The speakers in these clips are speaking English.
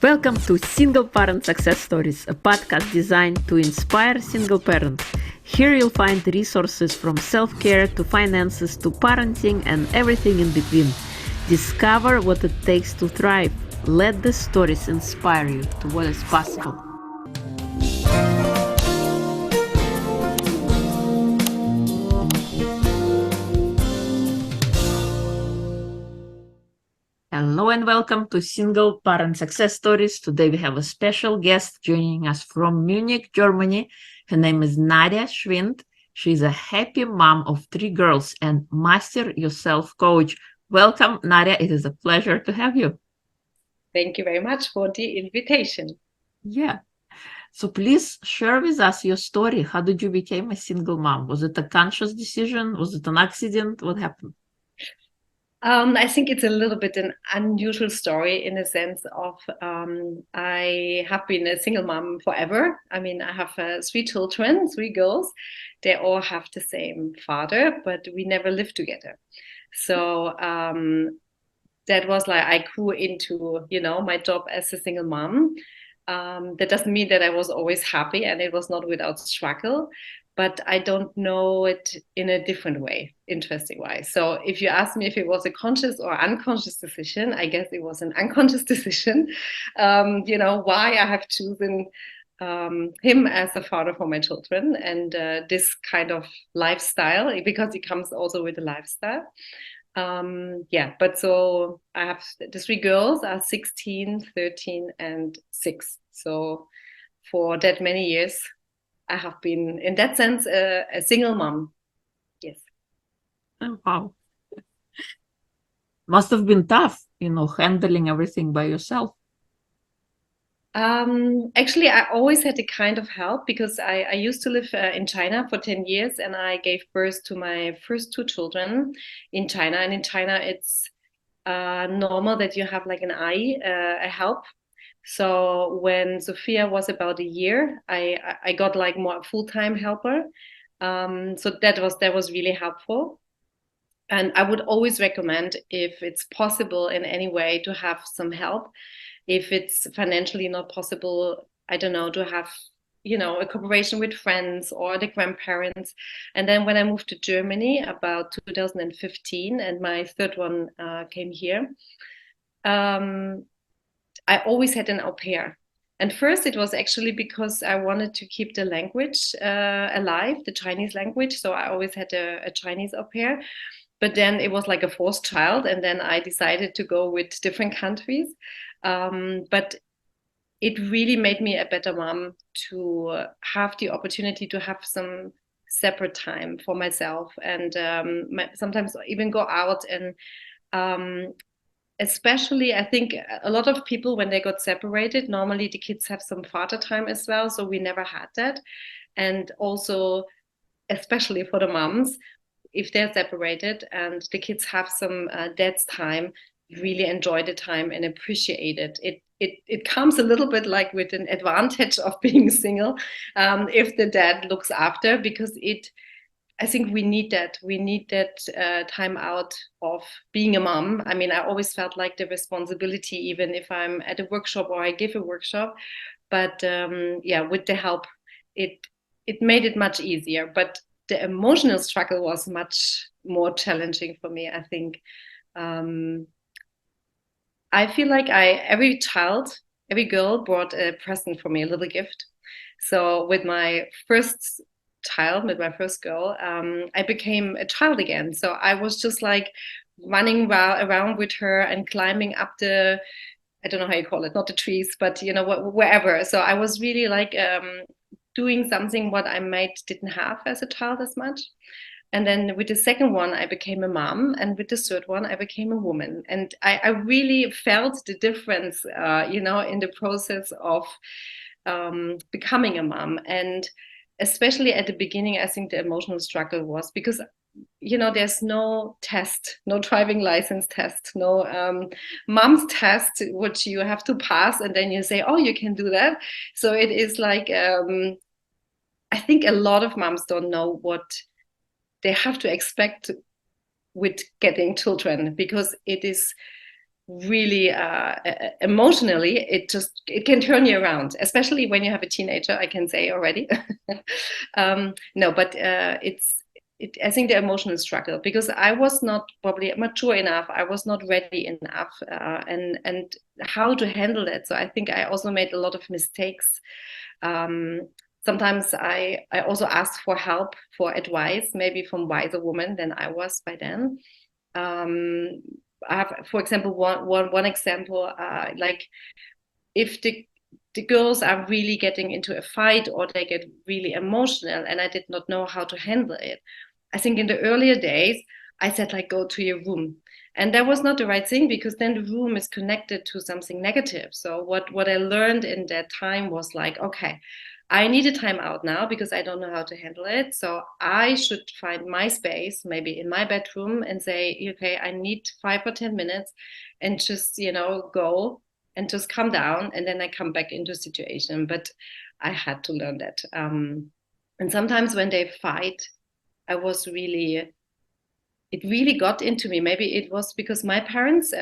Welcome to Single Parent Success Stories, a podcast designed to inspire single parents. Here you'll find resources from self-care to finances to parenting and everything in between. Discover what it takes to thrive. Let the stories inspire you to what is possible. Hello and welcome to Single Parent Success Stories. Today we have a special guest joining us from Munich, Germany. Her name is Nadja Schwind. She's a happy mom of 3 girls and master yourself coach. Welcome, Nadja. It is a pleasure to have you. Thank you very much for the invitation. Yeah. So please share with us your story. How did you become a single mom? Was it a conscious decision? Was it an accident? What happened? I think it's a little bit an unusual story in the sense of I have been a single mom forever. I mean, I have 3 children, 3 girls. They all have the same father, but we never lived together. So that was like I grew into, my job as a single mom. That doesn't mean that I was always happy and it was not without struggle, but I don't know it in a different way, interesting wise. So if you ask me if it was a conscious or unconscious decision, I guess it was an unconscious decision. Why I have chosen him as a father for my children and this kind of lifestyle, because it comes also with a lifestyle. But so I have the 3 girls are 16, 13, and 6. So for that many years, I have been, in that sense, a single mom. Yes. Oh, wow. Must have been tough, handling everything by yourself. Actually, I always had a kind of help because I used to live in China for 10 years and I gave birth to my first 2 children in China. And in China, it's normal that you have like a help. So when Sophia was about a year, I got like more full-time helper. So that was really helpful. And I would always recommend, if it's possible in any way, to have some help. If it's financially not possible, I don't know, to have, a cooperation with friends or the grandparents. And then when I moved to Germany about 2015 and my third one came here, I always had an au pair. And first it was actually because I wanted to keep the language alive, the Chinese language. So I always had a Chinese au pair. But then it was like a 4th child. And then I decided to go with different countries. But it really made me a better mom to have the opportunity to have some separate time for myself and sometimes even go out and especially I think a lot of people, when they got separated, normally the kids have some father time as well, so we never had that. And also especially for the moms, if they're separated and the kids have some dad's time, really enjoy the time and appreciate it comes a little bit like with an advantage of being single, if the dad looks after, because I think we need that. We need that time out of being a mom. I mean, I always felt like the responsibility, even if I'm at a workshop or I give a workshop. But with the help, it made it much easier. But the emotional struggle was much more challenging for me, I think. I feel like every girl brought a present for me, a little gift. So with my first child, with my first girl, I became a child again. So I was just like running around with her and climbing up I don't know how you call it, not the trees, but wherever. So I was really like doing something what I didn't have as a child as much. And then with the second one, I became a mom. And with the third one, I became a woman. And I really felt the difference, in the process of becoming a mom. And especially at the beginning, I think the emotional struggle was because, there's no test, no driving license test, no mom's test, which you have to pass. And then you say, oh, you can do that. So it is like, I think a lot of moms don't know what they have to expect with getting children, because it is really emotionally, it can turn you around, especially when you have a teenager, I can say already. No, but I think the emotional struggle, because I was not probably mature enough, I was not ready enough, and how to handle that. So I think I also made a lot of mistakes. Sometimes I also asked for help, for advice, maybe from wiser women than I was by then. um, I have, for example, one example, like if the girls are really getting into a fight or they get really emotional and I did not know how to handle it. I think in the earlier days, I said, like, go to your room. And that was not the right thing, because then the room is connected to something negative. So what I learned in that time was like, okay, I need a time out now because I don't know how to handle it. So I should find my space, maybe in my bedroom, and say, okay, I need 5 or 10 minutes, and just, go and just calm down, and then I come back into a situation. But I had to learn that. And sometimes when they fight, I was really, it really got into me. Maybe it was because my parents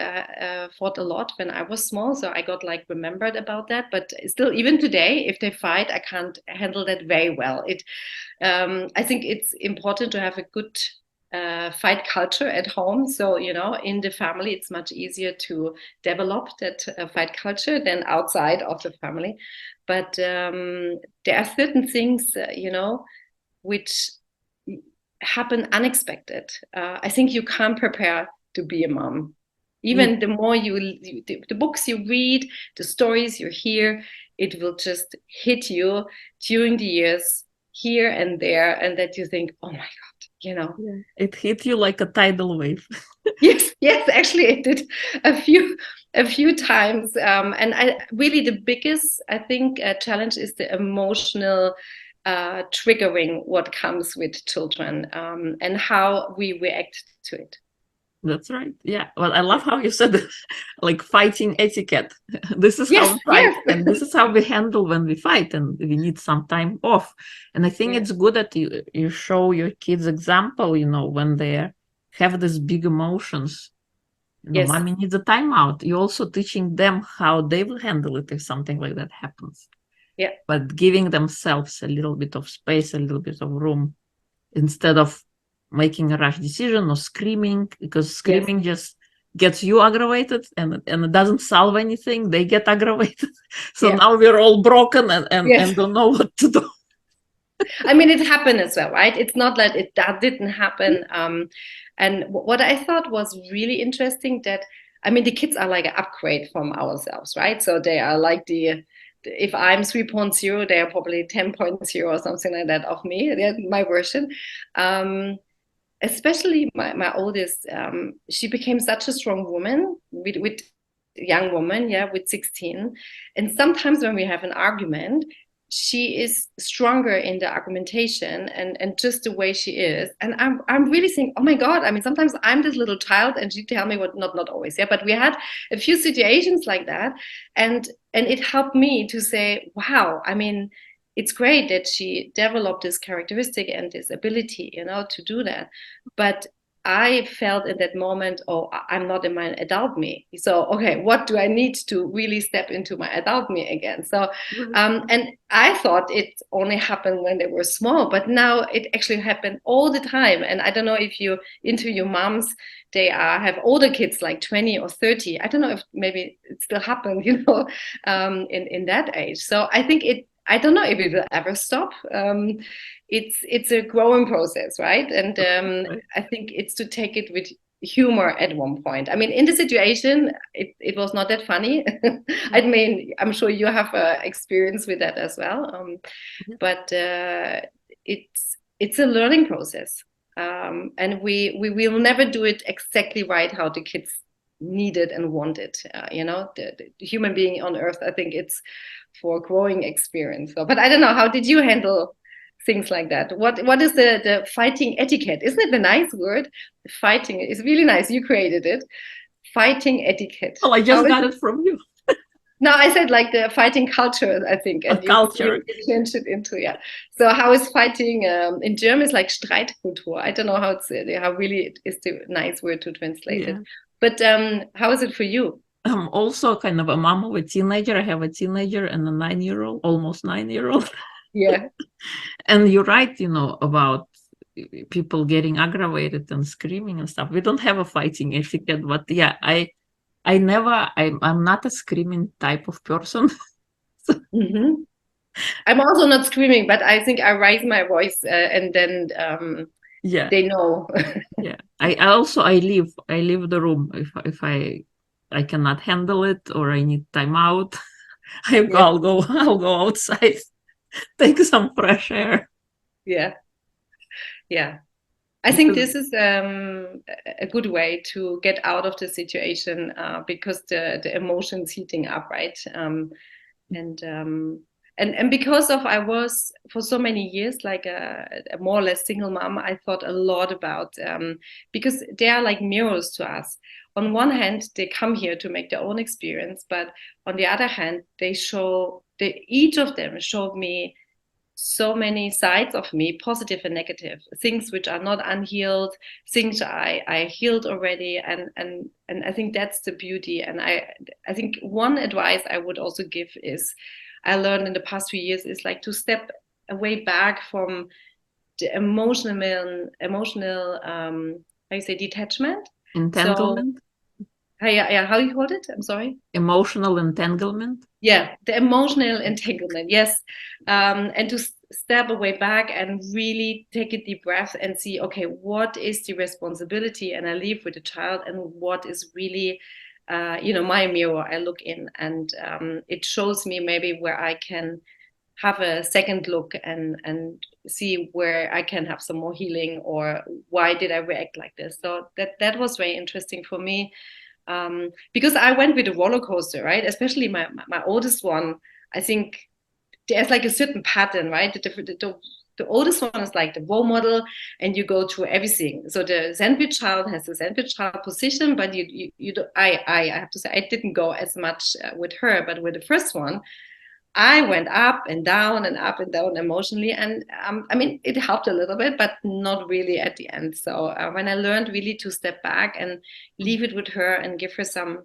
fought a lot when I was small, so I got like remembered about that. But still, even today, if they fight, I can't handle that very well. I think it's important to have a good fight culture at home. So, in the family, it's much easier to develop that fight culture than outside of the family. But there are certain things, which happen unexpected. I think you can't prepare to be a mom. Even the more the books you read, the stories you hear, it will just hit you during the years here and there, and that you think, oh my God. Yeah. It hit you like a tidal wave. Yes, actually it did a few times. And I really, the biggest, I think, challenge is the emotional triggering what comes with children, and how we react to it. That's right. Yeah. Well, I love how you said like fighting etiquette. This is how Yes, we fight, yes. and this is how we handle when we fight, and we need some time off. And I think Yeah. it's good that you show your kids example, when they have these big emotions. Yes. Mommy needs a timeout. You're also teaching them how they will handle it if something like that happens. Yeah. But giving themselves a little bit of space, a little bit of room, instead of making a rash decision or screaming, because Yes. screaming just gets you aggravated, and it doesn't solve anything. They get aggravated. So Yeah. now we're all broken Yes. and don't know what to do. I mean, it happened as well, right? It's not that that didn't happen. And what I thought was really interesting, that, I mean, the kids are like an upgrade from ourselves, right? So they are like if I'm 3.0, they are probably 10.0 or something like that of me. They're my version. Especially my oldest, she became such a strong woman with young woman, yeah, with 16. And sometimes when we have an argument, she is stronger in the argumentation, and just the way she is. And I'm really saying, oh my God, I mean, sometimes I'm this little child and she tell me what, not always, yeah, but we had a few situations like that. And it helped me to say, wow, I mean, it's great that she developed this characteristic and this ability, to do that. But I felt in that moment, oh, I'm not in my adult me. So, okay, what do I need to really step into my adult me again? So, and I thought it only happened when they were small, but now it actually happened all the time. And I don't know if you into your moms, they have older kids like 20 or 30. I don't know if maybe it still happened, in that age. So I think I don't know if it will ever stop. It's a growing process, right? And I think it's to take it with humor at one point. I mean, in the situation, it was not that funny. I mean, I'm sure you have experience with that as well. But it's a learning process, and we will never do it exactly right how the kids need it and want it. The human being on Earth, I think it's for growing experience. So, but I don't know, how did you handle things like that? What is the fighting etiquette? Isn't it a nice word? Fighting is really nice. You created it. Fighting etiquette. Well, I How just is got it? it from you. No, I said like the fighting culture, I think, A and you culture. changed it into, yeah. So how is fighting in German? Is like Streitkultur. I don't know how it's how really it is the nice word to translate it. Yeah. But how is it for you? I'm also kind of a mom of a teenager. I have a teenager and a 9-year-old, almost 9-year-old. Yeah. And you're right, about people getting aggravated and screaming and stuff. We don't have a fighting etiquette, but yeah, I'm not a screaming type of person. Mm-hmm. I'm also not screaming, but I think I raise my voice and then Yeah, they know. yeah. I leave the room if I cannot handle it or I need time out. Yeah, I'll go outside, take some fresh air. yeah, yeah. I think Because this is a good way to get out of the situation because the emotions heating up, right? And because of I was for so many years like a more or less single mom. I thought a lot about because they are like mirrors to us. On one hand, they come here to make their own experience, but on the other hand, each of them showed me so many sides of me, positive and negative, things which are not unhealed, things I healed already, and I think that's the beauty. And I think one advice I would also give is I learned in the past few years is like to step away back from the emotional how you say detachment. So entanglement, yeah, how you called it? I'm sorry. emotional entanglement. Yeah, the emotional entanglement, yes. And to step away back and really take a deep breath and see, okay, what is the responsibility? And I leave with the child, and what is really, my mirror. I look in, and it shows me maybe where I can have a second look and see where I can have some more healing, or why did I react like this. So that was very interesting for me, because I went with a roller coaster, right? Especially my oldest one. I think there's like a certain pattern, right? The oldest one is like the role model, and you go through everything. So the sandwich child has the sandwich child position, but you do, I have to say I didn't go as much with her, but with the first one, I went up and down emotionally. And I mean, it helped a little bit, but not really at the end. So when I learned really to step back and leave it with her and give her some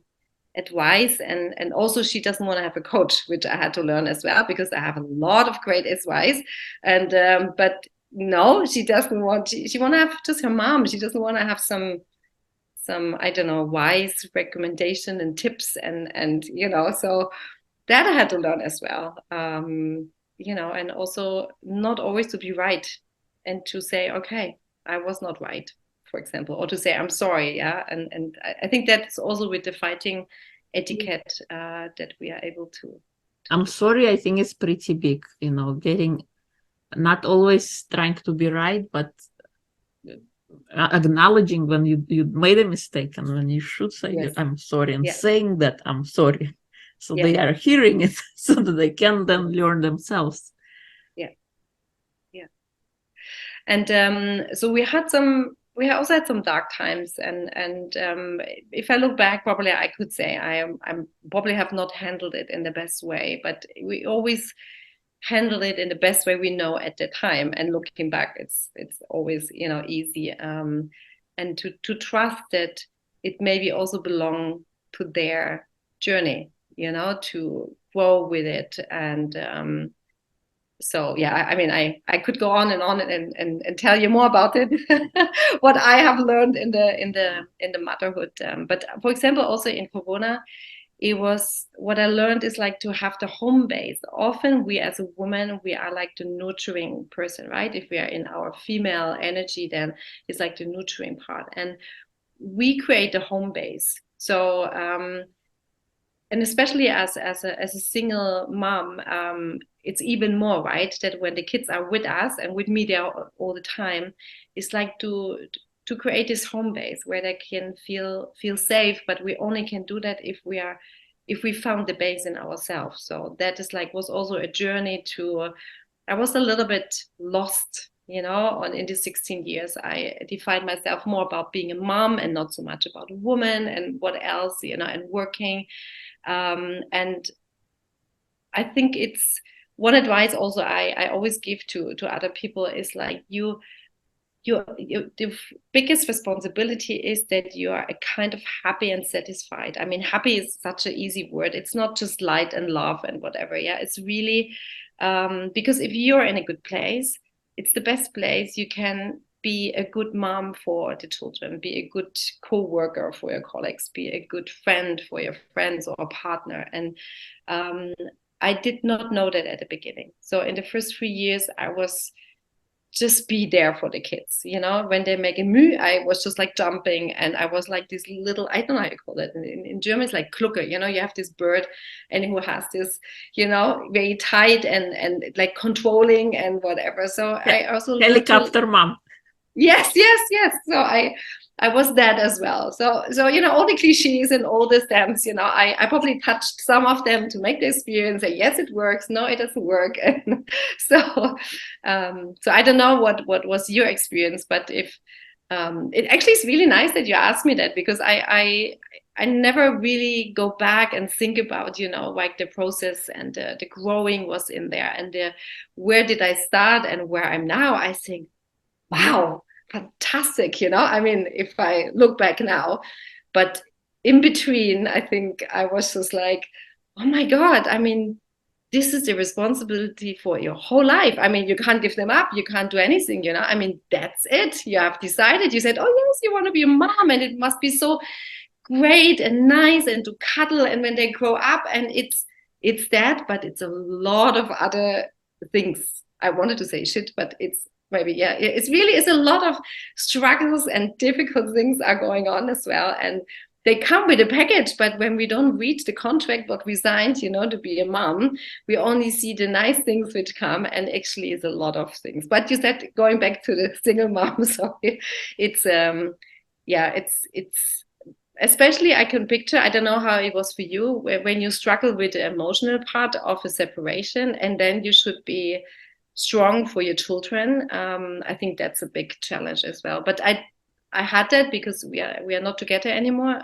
advice, and also she doesn't want to have a coach, which I had to learn as well, because I have a lot of great advice. And but no, she doesn't want, she want to have just her mom. She doesn't want to have some I don't know, wise recommendation and tips, and so that I had to learn as well. And also not always to be right, and to say, okay, I was not right, for example, or to say I'm sorry. Yeah, and I think that's also with the fighting etiquette that we are able to. I'm sorry, I think it's pretty big, getting not always trying to be right, but acknowledging when you made a mistake and when you should say Yes. I'm sorry, and Yeah. saying that I'm sorry. So Yeah. they are hearing it so that they can then learn themselves. Yeah. Yeah. And so we also had some dark times, and if I look back, probably I could say I'm probably have not handled it in the best way, but we always handle it in the best way we know at the time. And looking back, it's always easy, and to trust that it maybe also belong to their journey, to grow with it. And so yeah, I mean, I could go on and on and tell you more about it, what I have learned in the motherhood. But for example, also in Corona, it was what I learned is like to have the home base. Often we as a woman, we are like the nurturing person, right? If we are in our female energy, then it's like the nurturing part, and we create the home base. So and especially as a single mom, it's even more, right, that when the kids are with us and with me there all the time, it's like to create this home base where they can feel safe. But we only can do that if we found the base in ourselves. So that is like was also a journey to. I was a little bit lost, on in these 16 years. I defined myself more about being a mom and not so much about a woman and what else, and working. And I think it's one advice also I always give to other people is like the biggest responsibility is that you are a kind of happy and satisfied. I mean, happy is such an easy word. It's not just light and love and whatever. Yeah, it's really because if you're in a good place, it's the best place you can be a good mom for the children, be a good co-worker for your colleagues, be a good friend for your friends or partner. And I did not know that at the beginning. So in the first 3 years, I was just be there for the kids. You know, when they make a moo, I was just like jumping, and I was like this little, I don't know how you call it. In German, it's like Klucke, you know, you have this bird and who has this, you know, very tight and like controlling and whatever. So I also learned Helicopter mom. Yes, yes, yes. So I was that as well. So you know, all the cliches and all the stamps, you know, I probably touched some of them to make the experience say yes, it works, no, it doesn't work. And so I don't know what was your experience, but if it actually is really nice that you asked me that, because I never really go back and think about, you know, like the process and the growing was in there, and where did I start and where I'm now. I think, wow, fantastic, you know. I mean, if I look back now, but in between, I think I was just like, oh my God, I mean, this is the responsibility for your whole life. I mean, you can't give them up, you can't do anything, you know. I mean, that's it. You have decided, you said, oh yes, you want to be a mom, and it must be so great and nice and to cuddle, and when they grow up, and it's that, but it's a lot of other things. I wanted to say shit, but it's maybe, yeah, it's really is a lot of struggles and difficult things are going on as well, and they come with a package. But when we don't read the contract what we signed, you know, to be a mom, we only see the nice things which come, and actually is a lot of things. But you said, going back to the single mom, so it's yeah, it's especially, I can picture, I don't know how it was for you, when you struggle with the emotional part of a separation, and then you should be strong for your children. I think that's a big challenge as well. But I had that because we are not together anymore.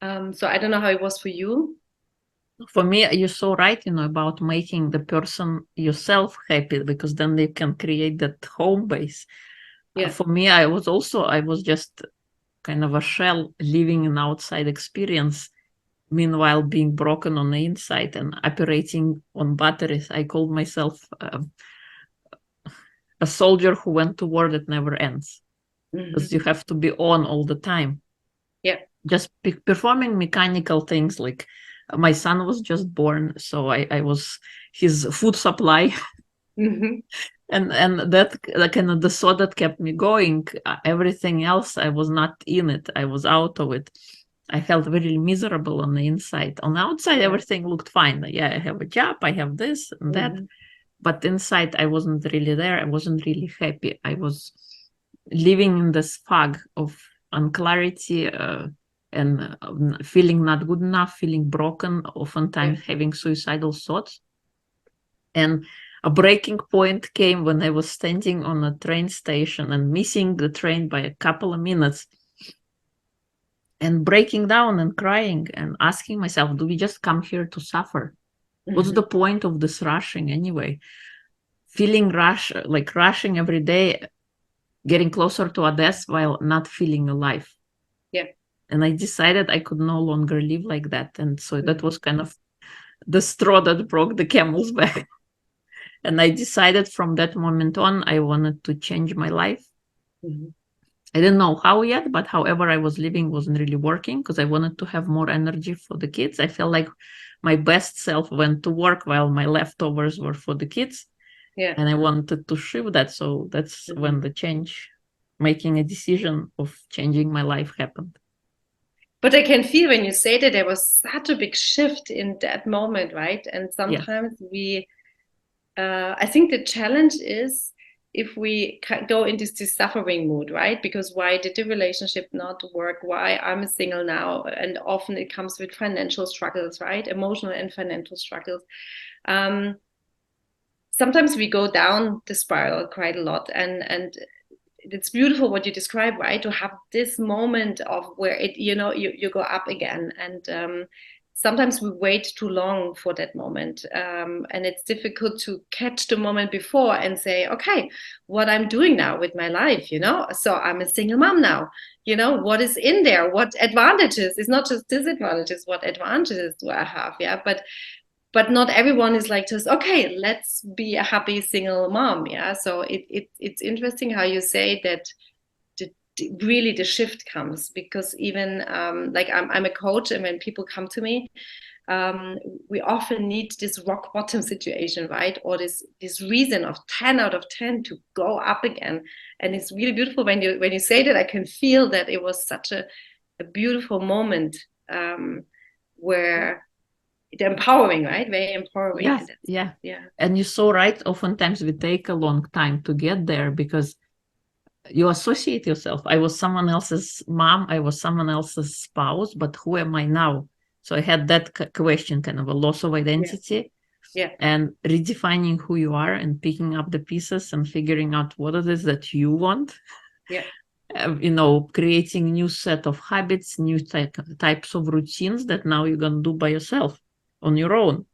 So I don't know how it was for you. For me, you're so right, you know, about making the person yourself happy, because then they can create that home base. Yeah. For me, I was just kind of a shell living an outside experience, meanwhile being broken on the inside and operating on batteries. I called myself a soldier who went to war that never ends, because you have to be on all the time. Yeah. Just performing mechanical things, like my son was just born, so I was his food supply. Mm-hmm. And that kind of the thought that kept me going. Everything else, I was not in it, I was out of it. I felt very miserable on the inside. On the outside, everything looked fine. Yeah, I have a job, I have this and that, but inside I wasn't really there. I wasn't really happy. I was living in this fog of unclarity, and feeling not good enough, feeling broken, oftentimes having suicidal thoughts. And a breaking point came when I was standing on a train station and missing the train by a couple of minutes, and breaking down and crying and asking myself, do we just come here to suffer? What's the point of this rushing anyway? Feeling rushing every day, getting closer to a death while not feeling alive. Yeah. And I decided I could no longer live like that. And so that was kind of the straw that broke the camel's back. And I decided from that moment on, I wanted to change my life. I didn't know how yet, but however I was living wasn't really working, because I wanted to have more energy for the kids. I felt like my best self went to work while my leftovers were for the kids. Yeah. And I wanted to shift that. So that's when the change, making a decision of changing my life, happened. But I can feel when you say that there was such a big shift in that moment, right? And sometimes I think the challenge is if we go into this suffering mood, right? Because why did the relationship not work? Why I'm single now? And often it comes with financial struggles, right? Emotional and financial struggles. Sometimes we go down the spiral quite a lot, and it's beautiful what you describe, right? To have this moment of where it, you know, you go up again, and sometimes we wait too long for that moment, and it's difficult to catch the moment before and say, okay, what I'm doing now with my life, so I'm a single mom now, what is in there, what advantages, it's not just disadvantages, what advantages do I have? Yeah, but not everyone is like, just okay, let's be a happy single mom. Yeah, so it's interesting how you say that really the shift comes, because even like I'm a coach, and when people come to me, we often need this rock bottom situation, right? Or this reason of 10 out of 10 to go up again. And it's really beautiful when you say that. I can feel that it was such a beautiful moment, where it's empowering, right? Very empowering. Yes, yeah. And you're so right. Oftentimes we take a long time to get there because you associate yourself. I was someone else's mom, I was someone else's spouse, but who am I now? So I had that question, kind of a loss of identity. Yeah. And redefining who you are and picking up the pieces and figuring out what it is that you want. Yeah. Creating new set of habits, new types of routines that now you're going to do by yourself on your own.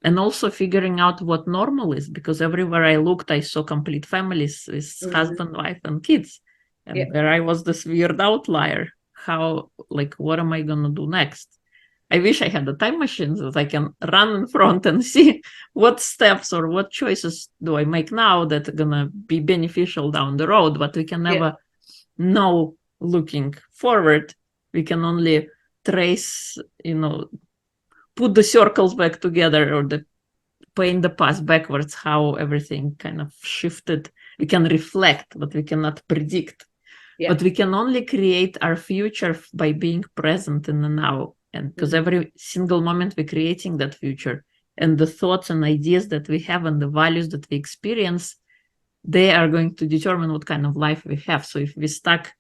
And also figuring out what normal is, because everywhere I looked, I saw complete families with husband, wife, and kids. And there I was this weird outlier. What am I going to do next? I wish I had a time machine so that I can run in front and see what steps or what choices do I make now that are going to be beneficial down the road. But we can never know looking forward. We can only trace, put the circles back together, or paint the past backwards, how everything kind of shifted. We can reflect, but we cannot predict. But we can only create our future by being present in the now. And because every single moment we're creating that future, and the thoughts and ideas that we have and the values that we experience, they are going to determine what kind of life we have. So if we're stuck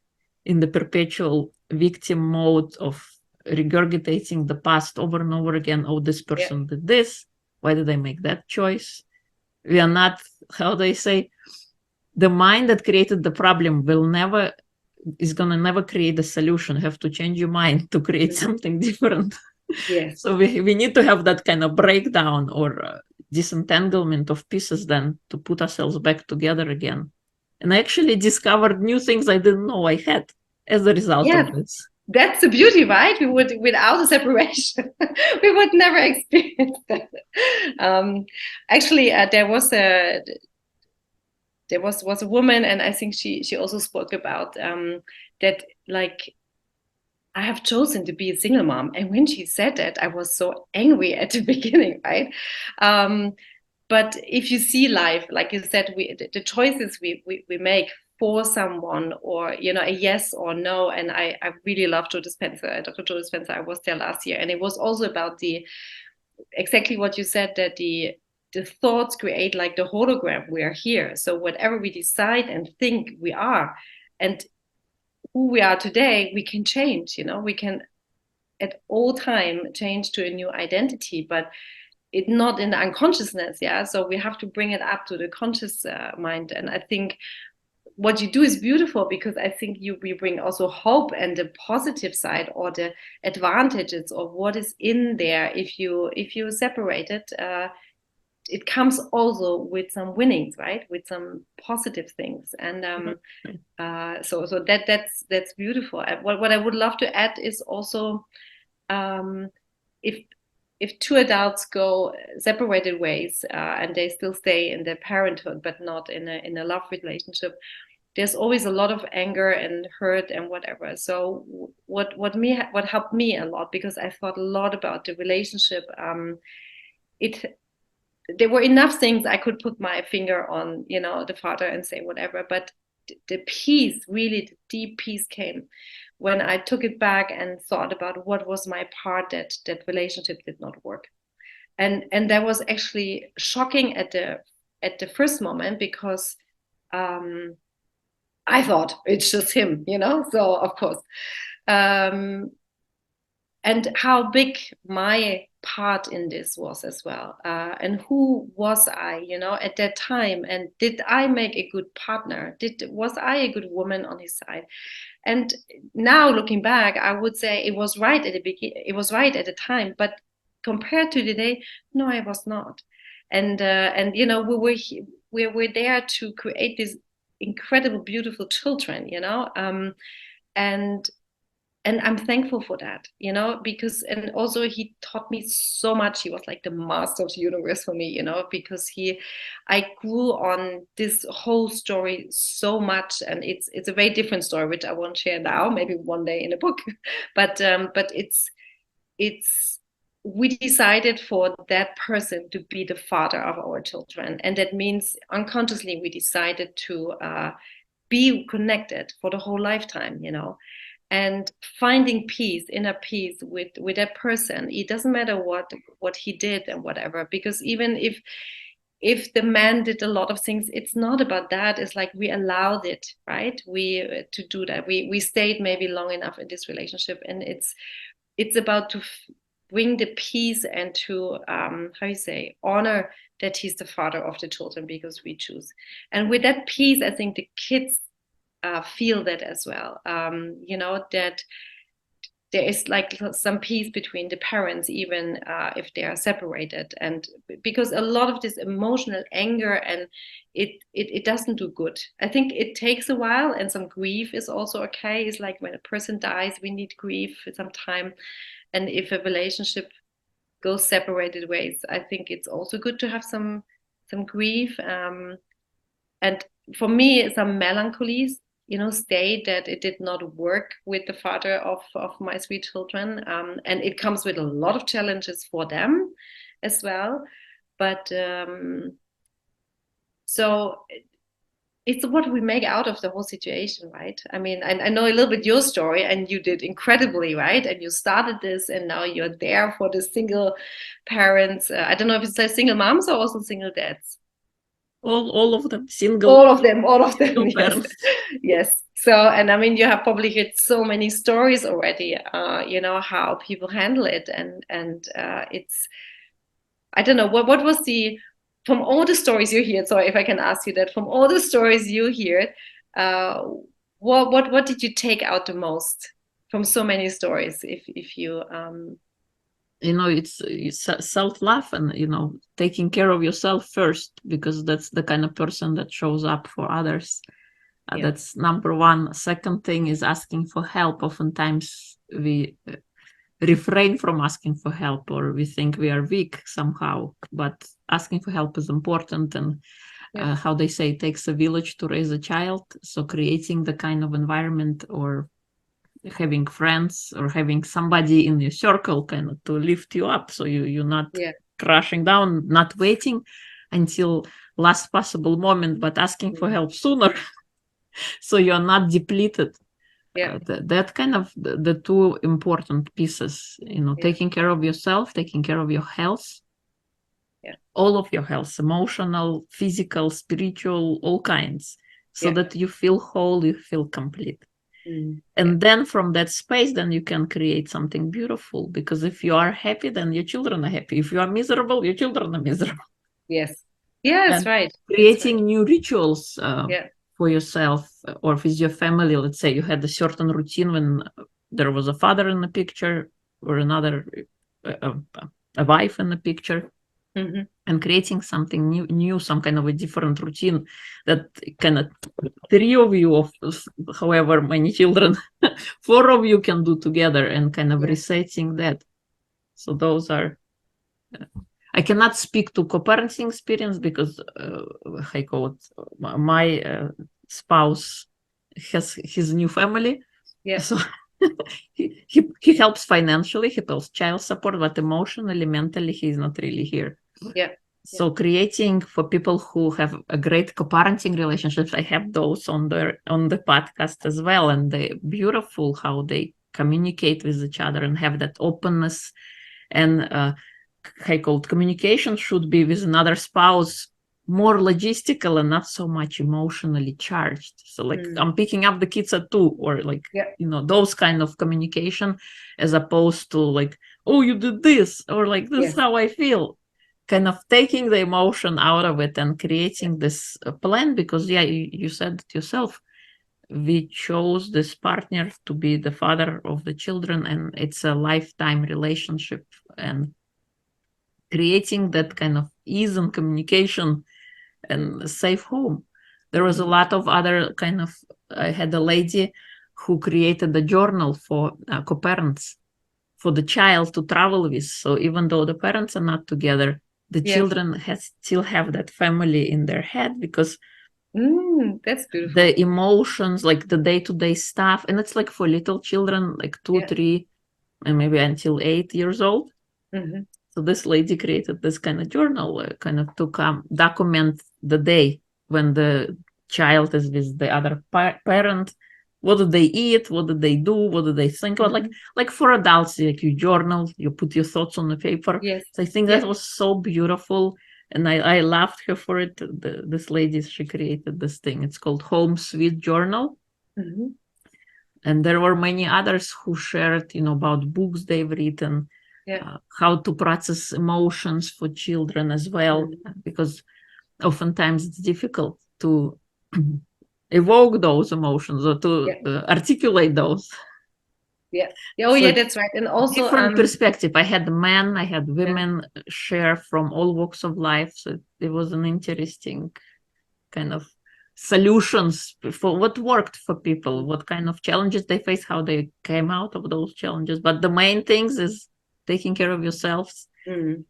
in the perpetual victim mode of regurgitating the past over and over again, oh, this person did this, why did I make that choice? We are not, how they say, the mind that created the problem is going to never create a solution. You have to change your mind to create something different. Yes. So we need to have that kind of breakdown or disentanglement of pieces then to put ourselves back together again. And I actually discovered new things I didn't know I had as a result of this. That's the beauty, right? We would, without a separation, we would never experience that. Actually, there was a woman, and I think she also spoke about that, like, I have chosen to be a single mom. And when she said that, I was so angry at the beginning, right? But if you see life, like you said, the choices we make for someone, or a yes or no. And I really love Dr. Joe Dispenza. I was there last year, and it was also about exactly what you said, that the thoughts create like the hologram. We are here, so whatever we decide and think we are, and who we are today, we can change. We can at all time change to a new identity, but it not in the unconsciousness. So we have to bring it up to the conscious mind. And I think what you do is beautiful, because I think we bring also hope and the positive side, or the advantages of what is in there. If you separate it, it comes also with some winnings, right? With some positive things. And so that's beautiful. What I would love to add is also, if two adults go separated ways, and they still stay in their parenthood, but not in a love relationship, there's always a lot of anger and hurt and whatever. So what helped me a lot, because I thought a lot about the relationship, there were enough things I could put my finger on, the father, and say whatever, but the peace, really the deep peace, came when I took it back and thought about what was my part that relationship did not work. And that was actually shocking at the first moment, because I thought it's just him, so of course. And how big my part in this was as well. And who was I, at that time? And did I make a good partner? Was I a good woman on his side? And now looking back, I would say it was right at the beginning. It was right at the time, but compared to today, no, I was not. And you know, we were there to create these incredible, beautiful children, you know, and I'm thankful for that, you know, because, and also he taught me so much. He was like the master of the universe for me, you know, because I grew on this whole story so much, and it's a very different story, which I won't share now, maybe one day in a book, but it's we decided for that person to be the father of our children, and that means unconsciously we decided to be connected for the whole lifetime, you know, and finding peace, inner peace with that person. It doesn't matter what he did and whatever, because even if the man did a lot of things, it's not about that. It's like we allowed it, right? We to do that. We stayed maybe long enough in this relationship, and it's about to bring the peace and to how you say, honor that he's the father of the children because we choose. And with that peace, I think the kids feel that as well. You know, that there is like some peace between the parents, even if they are separated. And because a lot of this emotional anger, and it doesn't do good. I think it takes a while, and some grief is also okay. It's like when a person dies, we need grief for some time. And if a relationship goes separated ways, I think it's also good to have some grief. And for me, some melancholies, you know, stay that it did not work with the father of my sweet children. And it comes with a lot of challenges for them as well. But so it's what we make out of the whole situation, right? I mean, I know a little bit your story, and you did incredibly, right? And you started this, and now you're there for the single parents. I don't know if it's like single moms or also single dads. All of them, All of them, single yes. parents. Yes. So, and I mean, you have probably heard so many stories already, you know, how people handle it. And it's, I don't know, what was from all the stories you hear, sorry if I can ask you that, from all the stories you hear, uh, what did you take out the most from so many stories? If you, You know, it's self-love, and, you know, taking care of yourself first, because that's the kind of person that shows up for others. Yeah. That's number one. Second thing is asking for help. Oftentimes we refrain from asking for help, or we think we are weak somehow, but asking for help is important. And how they say, it takes a village to raise a child. So creating the kind of environment, or having friends, or having somebody in your circle kind of to lift you up, so you're not crashing down, not waiting until last possible moment, but asking for help sooner. So you're not depleted. That kind of the two important pieces, you know, taking care of yourself, taking care of your health, all of your health, emotional, physical, spiritual, all kinds, so that you feel whole, you feel complete. And then from that space, then you can create something beautiful, because if you are happy, then your children are happy. If you are miserable, your children are miserable. Yes. Yes, and right. Creating new rituals for yourself, or with your family. Let's say you had a certain routine when there was a father in the picture, or another a wife in the picture. And creating something new, some kind of a different routine that kind of three of you, of however many children, four of you can do together, and kind of resetting that. So those are, I cannot speak to co-parenting experience, because I call it, my spouse has his new family. So he helps financially, he helps child support, but emotionally, mentally, he's not really here. So creating for people who have a great co-parenting relationships, I have those on the podcast as well, and they're beautiful how they communicate with each other and have that openness. And I called communication should be with another spouse more logistical and not so much emotionally charged. So like I'm picking up the kids at 2, or like you know, those kind of communication, as opposed to like, oh, you did this, or like this is how I feel. Kind of taking the emotion out of it and creating this plan, because you said it yourself, we chose this partner to be the father of the children, and it's a lifetime relationship. And creating that kind of ease and communication and a safe home. There was a lot of other kind of, I had a lady who created a journal for co-parents, for the child to travel with. So even though the parents are not together, the children still have that family in their head, because that's beautiful. The emotions, like the day-to-day stuff, and it's like for little children, like 2, 3, and maybe until 8 years old. So this lady created this kind of journal, kind of to document the day when the child is with the other parent. What did they eat? What did they do? What did they think about? Like for adults, like you journal, you put your thoughts on the paper. So I think that was so beautiful. And I loved her for it. This lady, she created this thing. It's called Home Sweet Journal. And there were many others who shared, about books they've written, how to process emotions for children as well, because oftentimes it's difficult to evoke those emotions or to articulate those. That's right. And also different perspective. I had men, I had women share from all walks of life. So it was an interesting kind of solutions for what worked for people, what kind of challenges they face, how they came out of those challenges. But the main things is taking care of yourselves,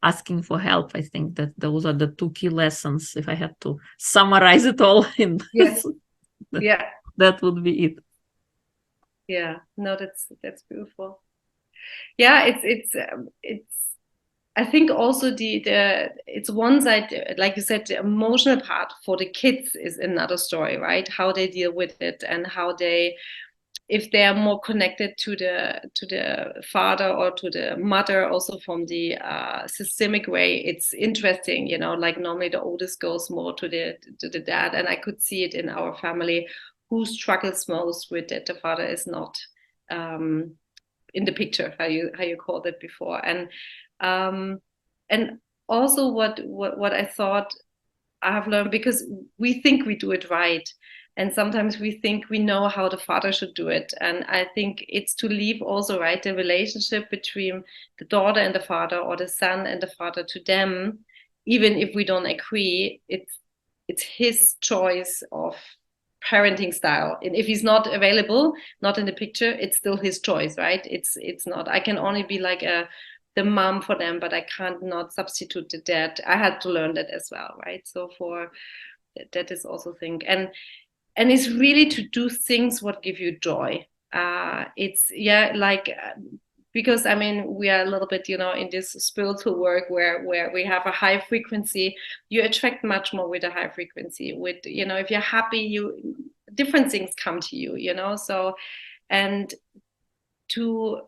asking for help. I think that those are the 2 key lessons. If I had to summarize it all in this, that would be it. No, that's beautiful. It's I think also it's one side, like you said, the emotional part for the kids is another story, right? How they deal with it, and how they, if they are more connected to the father or to the mother, also from the systemic way, it's interesting, like normally the oldest goes more to the dad, and I could see it in our family, who struggles most with that the father is not in the picture, how you called it before. And also what I thought I have learned, because we think we do it right, and sometimes we think we know how the father should do it. And I think it's to leave also, right, the relationship between the daughter and the father, or the son and the father, to them. Even if we don't agree, it's his choice of parenting style, and if he's not available, not in the picture, it's still his choice, right? It's not, I can only be like the mom for them, but I can't not substitute the dad. I had to learn that as well, right? So for that is also thing, and it's really to do things what give you joy. It's because I mean, we are a little bit, in this spiritual work where we have a high frequency. You attract much more with a high frequency. With, if you're happy, different things come to you, So, and to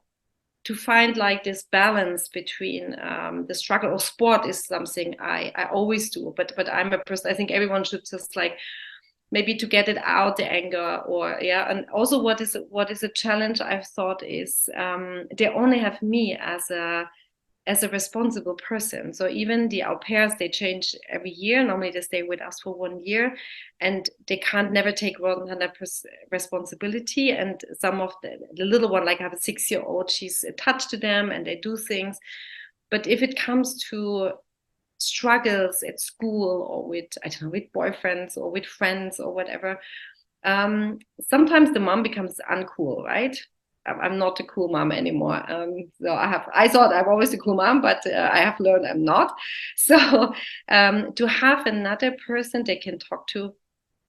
find like this balance between the struggle of sport is something I always do. But I'm a person, I think everyone should just like, maybe to get it out, the anger, or and also what is a challenge I've thought is they only have me as a responsible person. So even the au pairs, they change every year. Normally they stay with us for 1 year, and they can't never take 100% responsibility. And some of the little one, like I have a 6-year-old, she's attached to them and they do things. But if it comes to struggles at school, or with, I don't know, with boyfriends or with friends or whatever, sometimes the mom becomes uncool, right? I'm not a cool mom anymore. So I thought I'm always a cool mom, but I have learned I'm not. So to have another person they can talk to,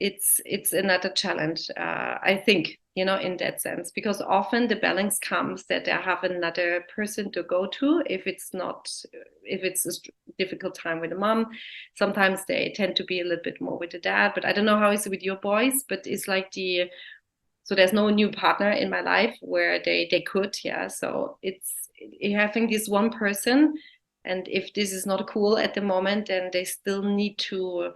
it's another challenge, I think, in that sense, because often the balance comes that they have another person to go to if it's a difficult time with the mom. Sometimes they tend to be a little bit more with the dad, but I don't know how it's with your boys, but it's like so there's no new partner in my life where they could, so it's having this one person, and if this is not cool at the moment, then they still need to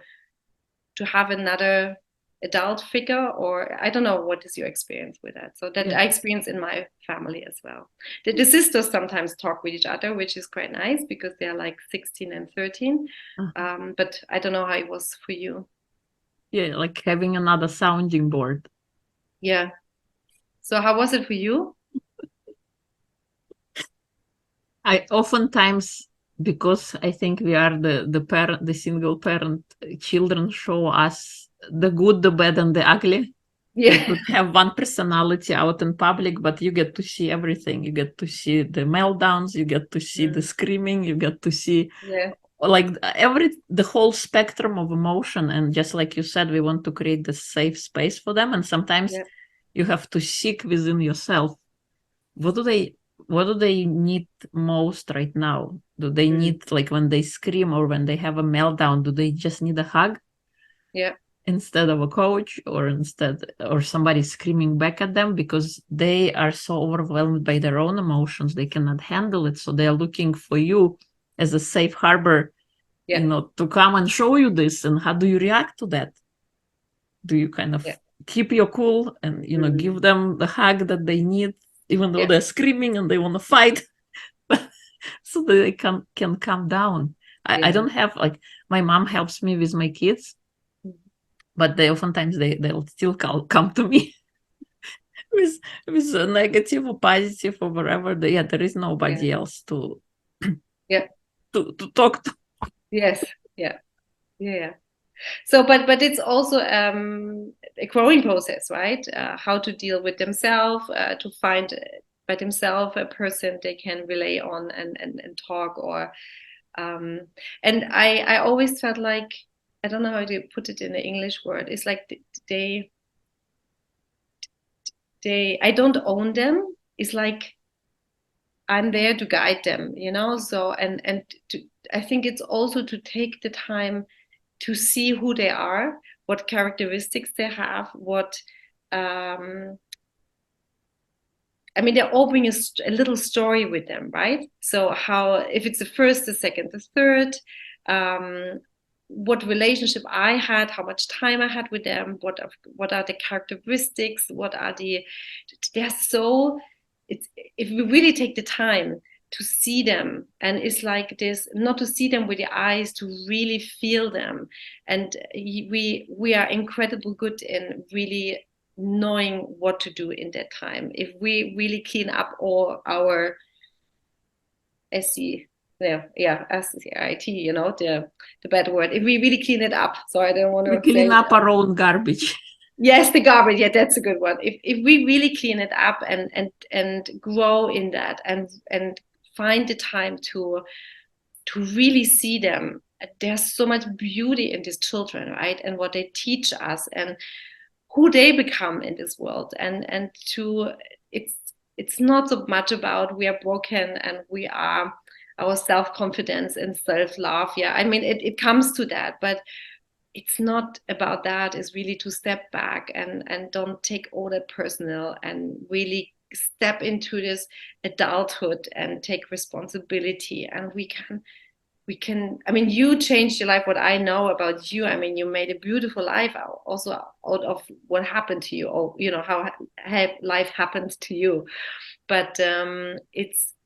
have another adult figure, or I don't know, what is your experience with that? So that I experience in my family as well. The sisters sometimes talk with each other, which is quite nice because they're like 16 and 13. But I don't know how it was for you. Yeah, like having another sounding board. Yeah. So how was it for you? I oftentimes because I think we are the single parent, children show us the good, the bad, and the ugly. Yeah. You could have one personality out in public, but you get to see everything. You get to see the meltdowns, you get to see the screaming, you get to see like the whole spectrum of emotion. And just like you said, we want to create the safe space for them. And sometimes you have to seek within yourself. What do they need most right now? Do they need, like, when they scream or when they have a meltdown, do they just need a hug? Yeah. Instead of a coach, or somebody screaming back at them, because they are so overwhelmed by their own emotions, they cannot handle it, so they are looking for you as a safe harbor, to come and show you this. And how do you react to that? Do you kind of keep your cool and give them the hug that they need, even though they're screaming and they want to fight, so that they can calm down? I don't have, like, my mom helps me with my kids, but they oftentimes they'll still come to me with a negative or positive or whatever. There is nobody else to to talk to. Yes. Yeah. So, but it's also a growing process, right? How to deal with themselves, to find by themselves a person they can rely on and talk, or and I always felt like, I don't know how to put it in the English word. It's like they I don't own them. It's like I'm there to guide them, So I think it's also to take the time to see who they are, what characteristics they have, what they're opening a little story with them, right? So how, if it's the first, the second, the third, what relationship I had, how much time I had with them, what are the characteristics, they're so, it's, if we really take the time to see them, and it's like this, not to see them with the eyes, to really feel them. And we are incredibly good in really knowing what to do in that time. If we really clean up all our SC, SCIT, the bad word. If we really clean it up, so I don't want to clean up our own garbage. Yes, the garbage. Yeah, that's a good one. If we really clean it up and grow in that, and find the time to really see them, there's so much beauty in these children, right? And what they teach us, and who they become in this world, and to it's not so much about we are broken and we are our self-confidence and self-love. It comes to that, but it's not about that. It's really to step back and don't take all that personal, and really step into this adulthood and take responsibility. And we can, you changed your life. What I know about you, you made a beautiful life also out of what happened to you, or how life happens to you. But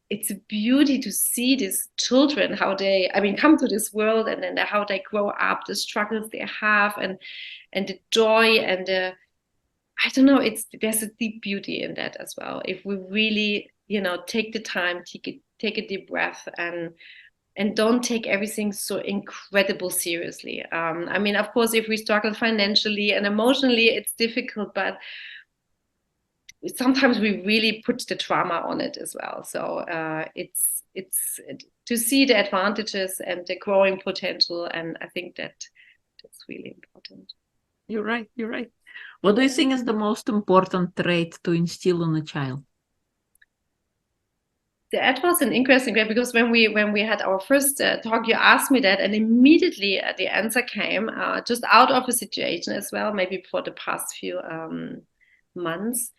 it's a beauty to see these children, how they come to this world, and then how they grow up, the struggles they have, and the joy, and I don't know, there's a deep beauty in that as well, if we really take the time, take a deep breath, and don't take everything so incredible seriously. Of course, if we struggle financially and emotionally, it's difficult, but sometimes we really put the trauma on it as well. So it's to see the advantages and the growing potential, and I think that's really important. You're right. What do you think is the most important trait to instill in a child? That was an interesting way, because when we had our first talk, you asked me that, and immediately the answer came just out of a situation as well, maybe for the past few months.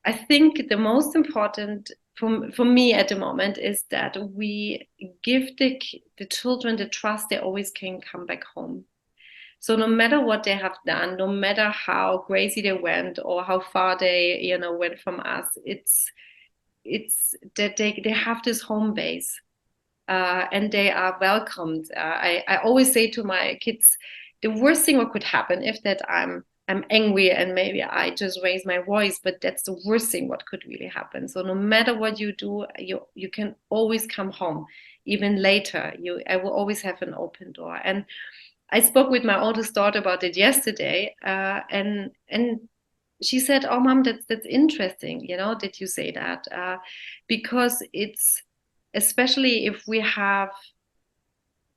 I think the most important for me at the moment is that we give the children the trust they always can come back home. So no matter what they have done, no matter how crazy they went or how far they went from us, it's that they have this home base, and they are welcomed. I always say to my kids, the worst thing what could happen if that I'm angry and maybe I just raise my voice, but that's the worst thing what could really happen. So no matter what you do, you can always come home. even later. I will always have an open door. And I spoke with my oldest daughter about it yesterday, and she said, "Oh, mom, that's interesting. Did you say that? Because it's especially if we have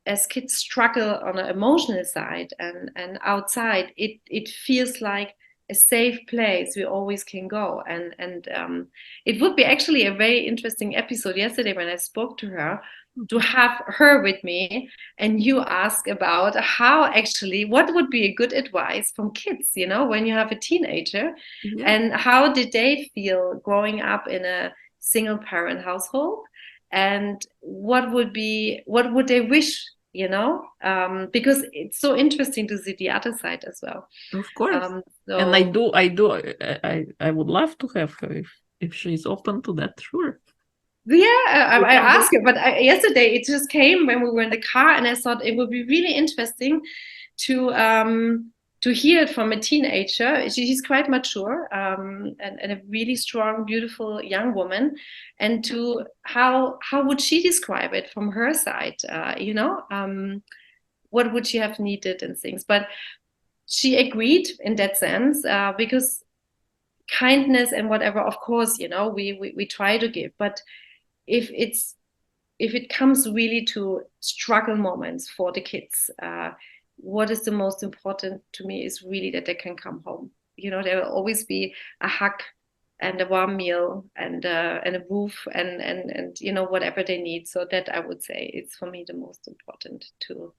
as kids struggle on an emotional side and outside, it feels like a safe place we always can go. And it would be actually a very interesting episode yesterday when I spoke to her, to have her with me and you ask about how actually what would be a good advice from kids, when you have a teenager, and how did they feel growing up in a single parent household, and what would they wish, because it's so interesting to see the other side as well. Of course. So, And I would love to have her if she's open to that, sure. yeah, I asked her, but yesterday it just came when we were in the car, and I thought it would be really interesting to hear it from a teenager. She's quite mature, and a really strong, beautiful young woman, and to how would she describe it from her side? What would she have needed and things? But she agreed in that sense, because kindness and whatever, of course, we try to give, but if it comes really to struggle moments for the kids, what is the most important to me is really that they can come home. There will always be a hug and a warm meal and a roof and whatever they need. So that, I would say, it's for me the most important, to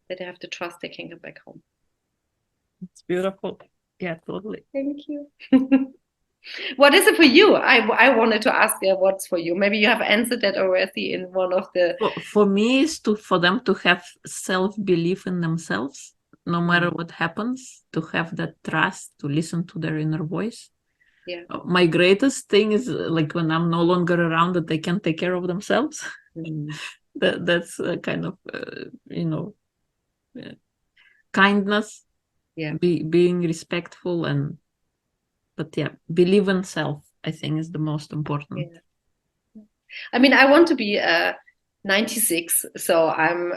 that they have the trust they can get back home. It's beautiful. Yeah, totally. Thank you. What is it for you? I wanted to ask you what's for you. Maybe you have answered that already in one of the... For me, is for them to have self-belief in themselves, no matter what happens, to have that trust, to listen to their inner voice. Yeah. My greatest thing is like when I'm no longer around, that they can take care of themselves. That's a kind of kindness, being respectful, but believe in self, I think, is the most important. I mean, I want to be 96, so I'm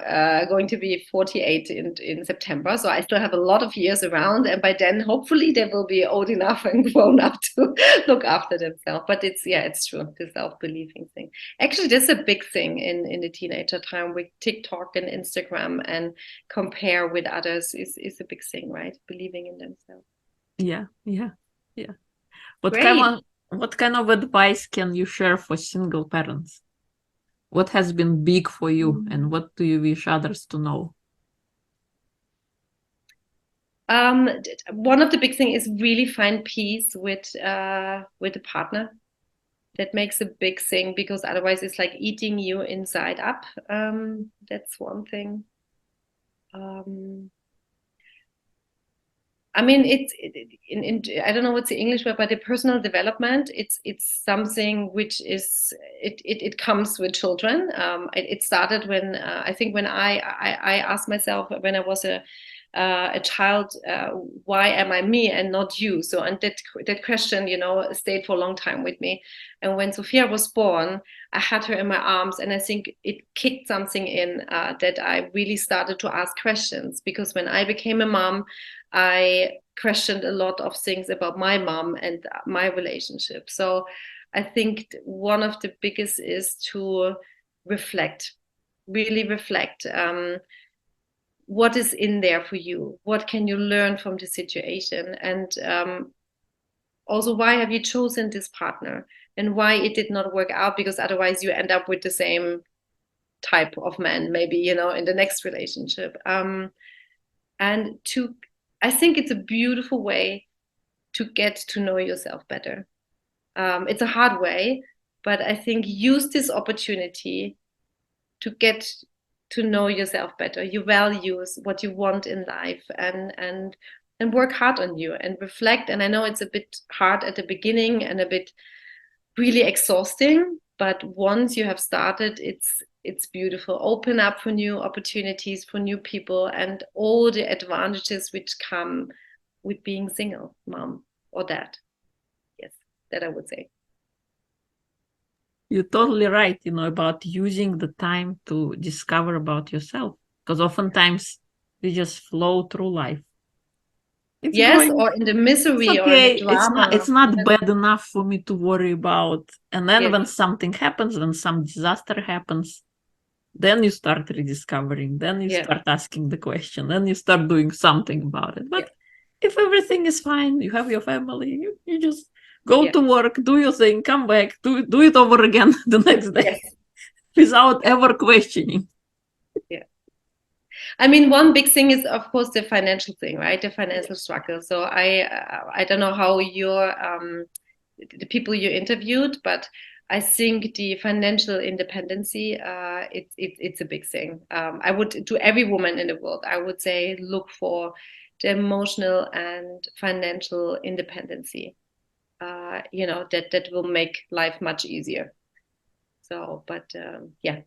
going to be 48 in September, so I still have a lot of years around, and by then hopefully they will be old enough and grown up to look after themselves. But it's true, the self-believing thing. Actually, this is a big thing in the teenager time with TikTok and Instagram, and compare with others is a big thing, right? Believing in themselves. Yeah. What kind of advice can you share for single parents? What has been big for you, and what do you wish others to know? One of the big things is really find peace with the partner. That makes a big thing, because otherwise it's like eating you inside up. That's one thing. I mean, I don't know what's the English word, but the personal development, it's something which is, it comes with children. It started when I think when I asked myself when I was a child, why am I me and not you? So, and that question, stayed for a long time with me. And when Sophia was born, I had her in my arms, and I think it kicked something in, that I really started to ask questions, because when I became a mom, I questioned a lot of things about my mom and my relationship. So I think one of the biggest is to reflect, really reflect. What is in there for you? What can you learn from the situation? And also, why have you chosen this partner, and why it did not work out? Because otherwise you end up with the same type of man, maybe, in the next relationship. And I think it's a beautiful way to get to know yourself better. It's a hard way, but I think use this opportunity to get to know yourself better, your values, what you want in life, and work hard on you and reflect. And I know it's a bit hard at the beginning and a bit really exhausting, but once you have started, it's beautiful. Open up for new opportunities, for new people, and all the advantages which come with being single mom or dad. Yes, that I would say. You're totally right, about using the time to discover about yourself. Because oftentimes we just flow through life. It's Yes, going, or in the it's misery or in the okay. It's not drama. it's not bad enough for me to worry about. And then Yes, when something happens, when some disaster happens, then you start rediscovering, then you yes, start asking the question, then you start doing something about it. But yes, if everything is fine, you have your family, you just go yes, to work, do your thing, come back, do it over again the next day yes. without ever questioning. Yeah. I mean, one big thing is, of course, the financial thing, right? The Yeah. financial struggle. So I don't know how the people you interviewed, but I think the financial independency, it's a big thing. I would, to every woman in the world, I would say, look for the emotional and financial independency. That will make life much easier. So, but yeah.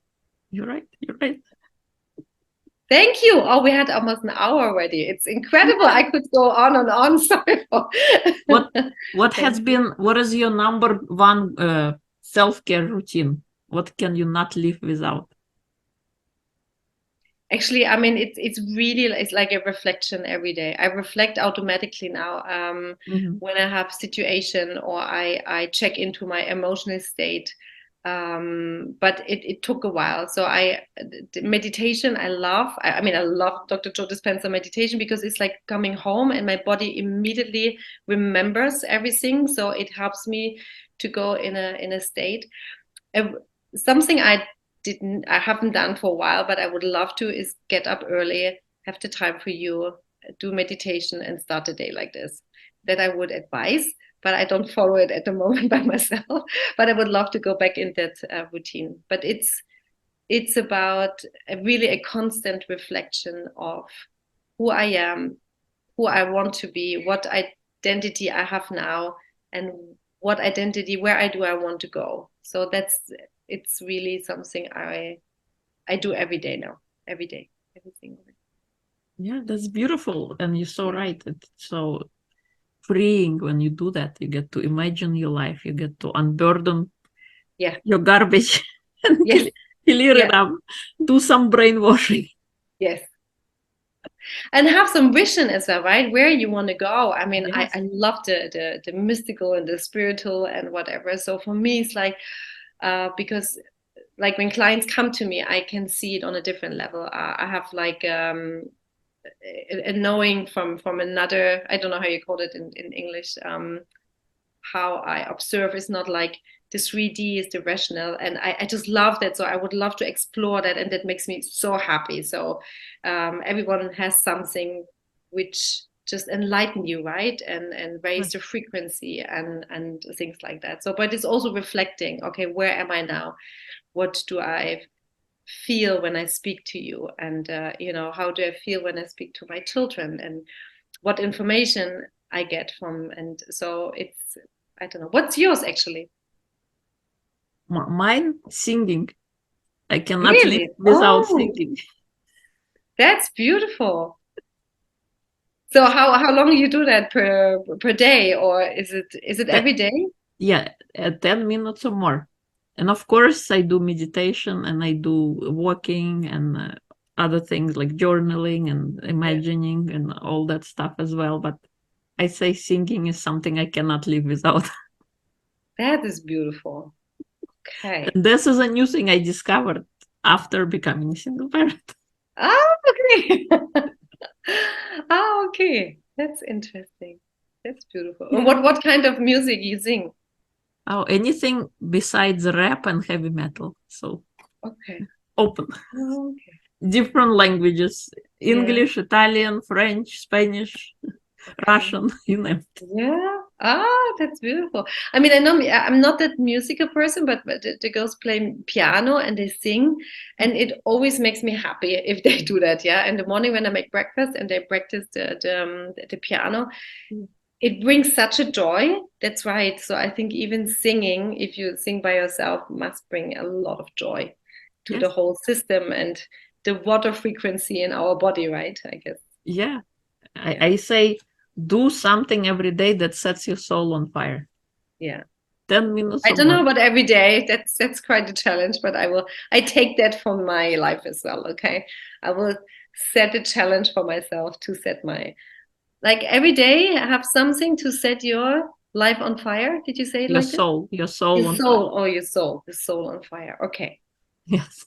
You're right. You're right. Thank you. Oh, we had almost an hour already. It's incredible. Yeah. I could go on and on. Sorry for. What what has Thank you. been what is your number one self-care routine? What can you not live without? Actually, I mean, it's like a reflection every day. I reflect automatically now Mhm. when I have situation or I check into my emotional state. But it took a while. So the meditation I love. I mean, I love Dr. Joe Dispenza meditation because it's like coming home and my body immediately remembers everything. So it helps me to go in a state. Uh, Something I haven't done for a while, but I would love to is get up early, have the time for you, do meditation, and start the day like this. That I would advise, but I don't follow it at the moment by myself. But I would love to go back in that routine. But it's about really a constant reflection of who I am, who I want to be, what identity I have now, and what identity where I want to go. So it's really something I do every day now, every day, every single day. Yeah, that's beautiful. And you're so Yeah, right. It's so freeing when you do that. You get to imagine your life, you get to unburden yeah, your garbage and yes, clear it yeah, up, do some brainwashing. yes. And have some vision as well, right? Where you want to go. I mean, I Yes. love the mystical and the spiritual and whatever. So for me, it's like because like when clients come to me, I can see it on a different level. I have like a knowing from another. I don't know how you call it in English. How I observe is not like the 3D is the rational, and I just love that. So I would love to explore that, and that makes me so happy. So everyone has something which just enlighten you, right, and raise Right. the frequency and things like that. So, but it's also reflecting. Okay, where am I now? What do I feel when I speak to you, and how do I feel when I speak to my children, and what information I get from, and so it's I don't know. What's yours actually? Mine, singing. I cannot live Really? without Oh, singing. that's beautiful. So how long you do that per day, or is it That, every day? yeah, 10 minutes or more. And of course, I do meditation and I do walking and other things like journaling and Yeah, imagining and all that stuff as well. But I say singing is something I cannot live without. that is beautiful. Okay. And this is a new thing I discovered after becoming a single parent. Oh, okay. Oh, okay. That's interesting. That's beautiful. And Yeah. what kind of music you sing? Oh, anything besides rap and heavy metal. So Okay. open. Okay. Different languages: Yeah. English, Italian, French, Spanish, Okay. Russian, you name it. Yeah. Ah, that's beautiful. I mean, I know I'm not that musical person, but the girls play piano and they sing, and it always makes me happy if they do that. Yeah. In the morning when I make breakfast and they practice the piano, it brings such a joy. That's right. So I think even singing, if you sing by yourself, must bring a lot of joy to the Yes. whole system and the water frequency in our body, right? I guess. Yeah. I, Yeah. I say do something every day that sets your soul on fire. Yeah. 10 minutes I or don't more? know about every day. That's quite a challenge, but I take that from my life as well. Okay. I will set a challenge for myself to set my, like every day have something to set your life on fire. Did you say it like this? Your Your soul on fire. soul, or your soul, the soul on fire. Okay. Yes.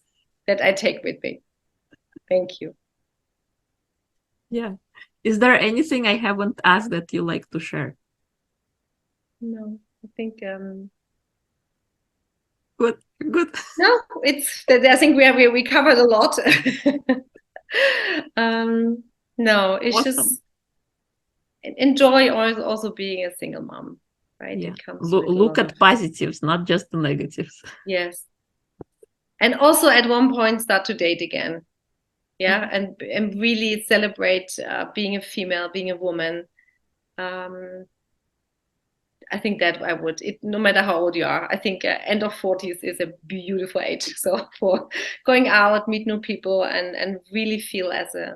That I take with me. Thank you. Yeah. Is there anything I haven't asked that you like to share? No, I think Good, good. no, it's that I think we covered a lot. No, it's Awesome. just enjoy also being a single mom, right? Yeah. It comes with a Look lot of, at positives, not just the negatives. yes. And also at one point start to date again. Yeah. And really celebrate being a female, being a woman. Um, I think that I would, no matter how old you are, I think end of 40s is a beautiful age. So for going out, meet new people, and really feel as a,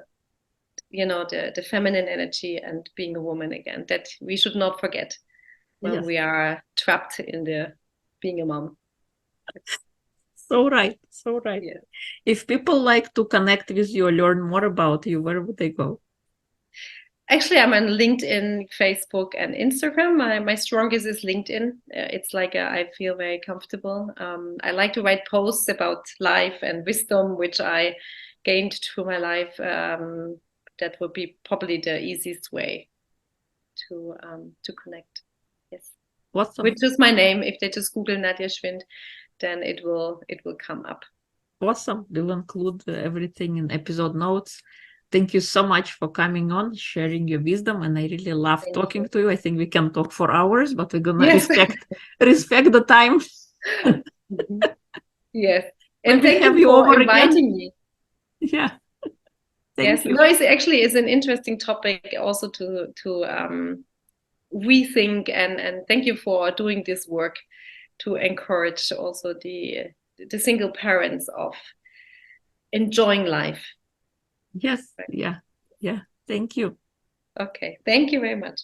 the feminine energy and being a woman again, that we should not forget when Yes. we are trapped in the being a mom. So right. So right. Yeah. If people like to connect with you or learn more about you, where would they go? Actually, I'm on LinkedIn, Facebook, and Instagram. My strongest is LinkedIn. It's like I feel very comfortable. I like to write posts about life and wisdom, which I gained through my life. That would be probably the easiest way to connect. Yes, Awesome. which is my name. If they just Google Nadja Schwind, then it will come up. Awesome. We'll include everything in episode notes. Thank you so much for coming on, sharing your wisdom, and I really love Thank talking you. to you. I think we can talk for hours, but we're gonna Yes. respect the time. Yes. And Maybe thank have you you for over again. inviting me. Yeah. Yes. Thank you. No, it's actually is an interesting topic also to rethink, and thank you for doing this work to encourage also the single parents of enjoying life. Yes. Yeah. Yeah. Thank you. Okay. Thank you very much.